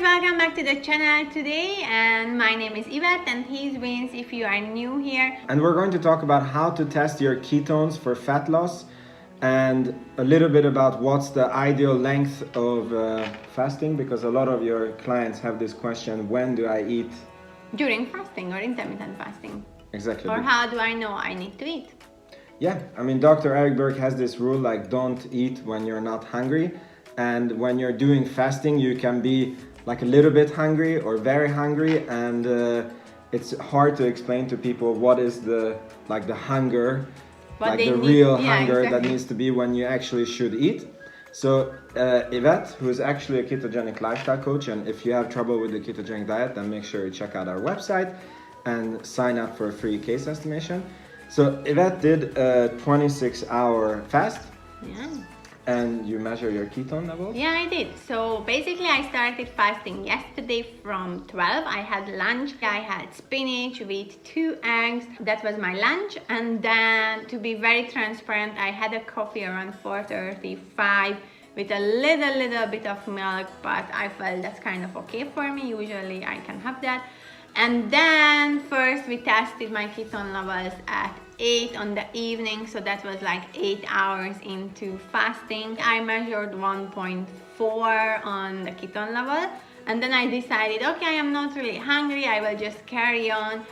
welcome back to the channel today, and my name is Ivett and he's Vince if you are new here. And we're going to talk about how to test your ketones for fat loss and a little bit about what's the ideal length of fasting, because a lot of your clients have this question, when do I eat? During fasting or intermittent fasting. Exactly. Or how do I know I need to eat? Yeah, I mean, Dr. Eric Berg has this rule like don't eat when you're not hungry. And when you're doing fasting, you can be like a little bit hungry or very hungry, and it's hard to explain to people what is the hunger, What like the real hunger that needs to be when you actually should eat. So Ivett, who is actually a ketogenic lifestyle coach, and if you have trouble with the ketogenic diet, then make sure you check out our website and sign up for a free case estimation. So Ivett did a 26-hour fast. Yeah. And you measure your ketone levels? Yeah, I did. So basically I started fasting yesterday from 12. I had lunch. I had spinach with 2 eggs. That was my lunch. And then, to be very transparent, I had a coffee around 4:35 with a little bit of milk, but I felt that's kind of okay for me. Usually I can have that. And then first we tested my ketone levels at 8 on the evening, so that was like 8 hours into fasting. I measured 1.4 on the ketone level, and then I decided, okay, I am not really hungry, I will just carry on.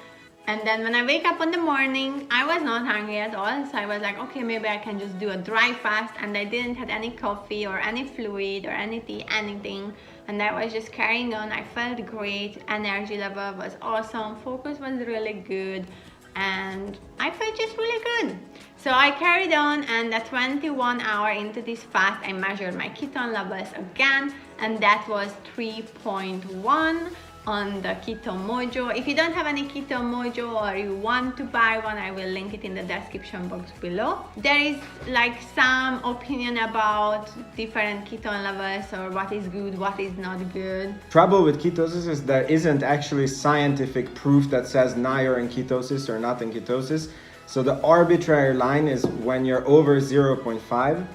And then when I wake up in the morning, I was not hungry at all, so I was like, okay, maybe I can just do a dry fast, and I didn't have any coffee or any fluid or any tea, anything, and I was just carrying on. I felt great, energy level was awesome, focus was really good, and I felt just really good. So I carried on, and at 21 hours into this fast, I measured my ketone levels again, and that was 3.1 on the Keto Mojo. If you don't have any Keto Mojo or you want to buy one, I will link it in the description box below. There is like some opinion about different ketone levels, or what is good, what is not good. Trouble with ketosis is there isn't actually scientific proof that says now you're in ketosis or not in ketosis. So the arbitrary line is when you're over 0.5,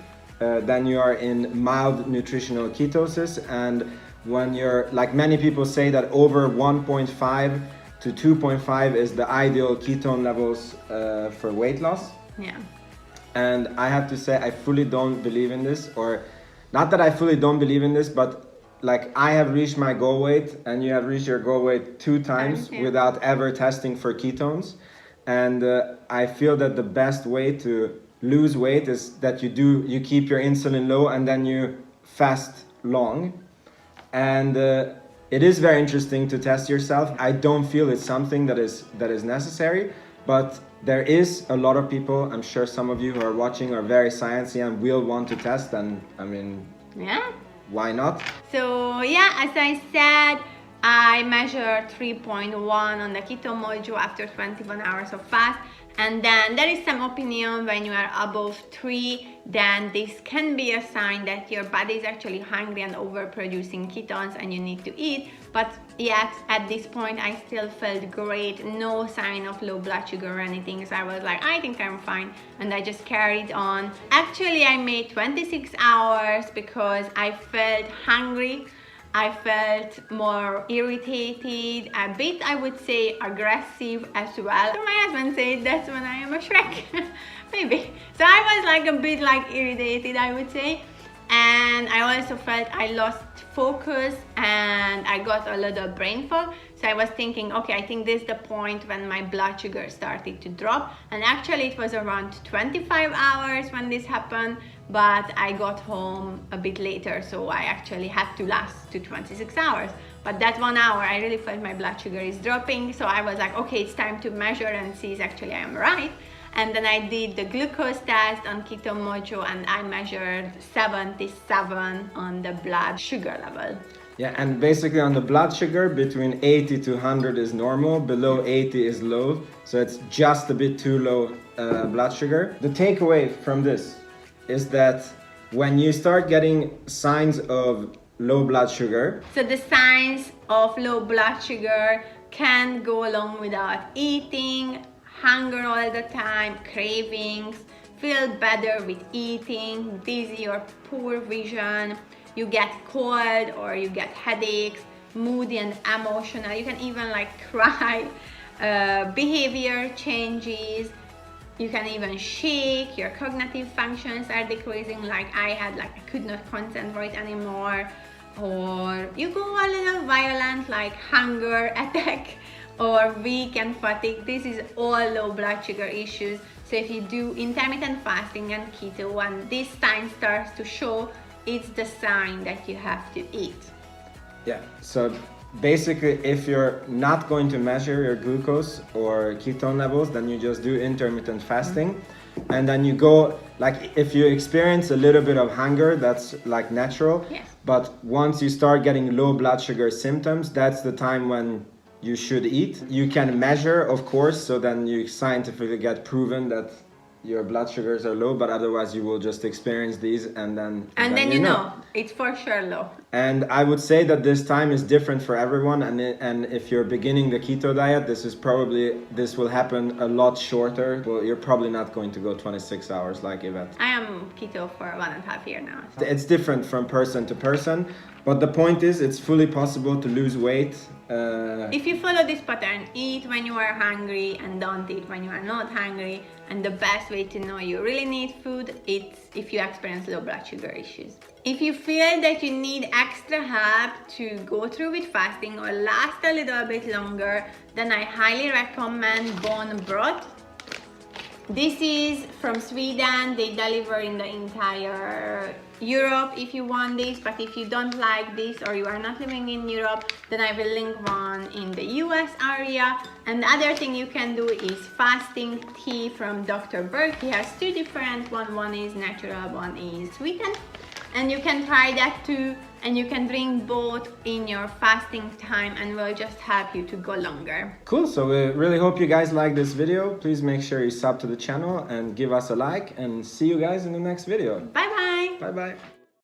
then you are in mild nutritional ketosis, and when you're, like many people say that over 1.5 to 2.5 is the ideal ketone levels for weight loss. Yeah. And I have to say, I fully don't believe in this, or not that I fully don't believe in this, but like I have reached my goal weight and you have reached your goal weight 2 times without ever testing for ketones. And I feel that the best way to lose weight is that you keep your insulin low and then you fast long. And it is very interesting to test yourself. I don't feel it's something that is necessary, but there is a lot of people, I'm sure some of you who are watching are very sciencey and will want to test, and I mean, yeah, why not? So yeah, as I said, I measured 3.1 on the Keto Mojo after 21 hours of fast. And then there is some opinion when you are above 3, then this can be a sign that your body is actually hungry and overproducing ketones and you need to eat. But yet at this point I still felt great, no sign of low blood sugar or anything. So I was like, I think I'm fine, and I just carried on. Actually I made 26 hours because I felt hungry. I felt more irritated, a bit, I would say, aggressive as well. So my husband said that's when I am a Shrek, maybe. So I was like a bit like irritated, I would say. And I also felt I lost focus and I got a little brain fog. So I was thinking, okay, I think this is the point when my blood sugar started to drop. And actually it was around 25 hours when this happened, but I got home a bit later, so I actually had to last to 26 hours. But that 1 hour, I really felt my blood sugar is dropping. So I was like, okay, it's time to measure and see if actually I am right. And then I did the glucose test on Keto Mojo, and I measured 77 on the blood sugar level. Yeah, and basically on the blood sugar, between 80 to 100 is normal, below 80 is low. So it's just a bit too low blood sugar. The takeaway from this is that when you start getting signs of low blood sugar. So the signs of low blood sugar can go along without eating, hunger all the time, cravings, feel better with eating, dizzy or poor vision, you get cold or you get headaches, moody and emotional. You can even like cry. Behavior changes. You can even shake. Your cognitive functions are decreasing. Like I had, like I could not concentrate anymore. Or you go a little violent, like hunger attack, or weak and fatigue. This is all low blood sugar issues. So if you do intermittent fasting and keto, when this sign starts to show, it's the sign that you have to eat. Yeah, so basically if you're not going to measure your glucose or ketone levels, then you just do intermittent fasting. And then you go, like if you experience a little bit of hunger, that's like natural. Yes. But once you start getting low blood sugar symptoms, that's the time when you should eat. You can measure, of course, so then you scientifically get proven that your blood sugars are low, but otherwise you will just experience these and then you know it's for sure low. And I would say that this time is different for everyone, and if you're beginning the keto diet, this will happen a lot shorter. Well, you're probably not going to go 26 hours like Ivett. I am keto for 1.5 years now. So. It's different from person to person, but the point is it's fully possible to lose weight. If you follow this pattern, eat when you are hungry and don't eat when you are not hungry. And the best way to know you really need food, it's if you experience low blood sugar issues. If you feel that you need extra help to go through with fasting or last a little bit longer, then I highly recommend bone broth. This is from Sweden. They deliver in the entire Europe if you want this, but if you don't like this or you are not living in Europe, then I will link one in the US area. And the other thing you can do is fasting tea from Dr. Berg. He has two different ones. One is natural, one is sweetened. And you can try that too, and you can drink both in your fasting time and will just help you to go longer. Cool, so we really hope you guys like this video. Please make sure you sub to the channel and give us a like, and see you guys in the next video. Bye bye. Bye bye.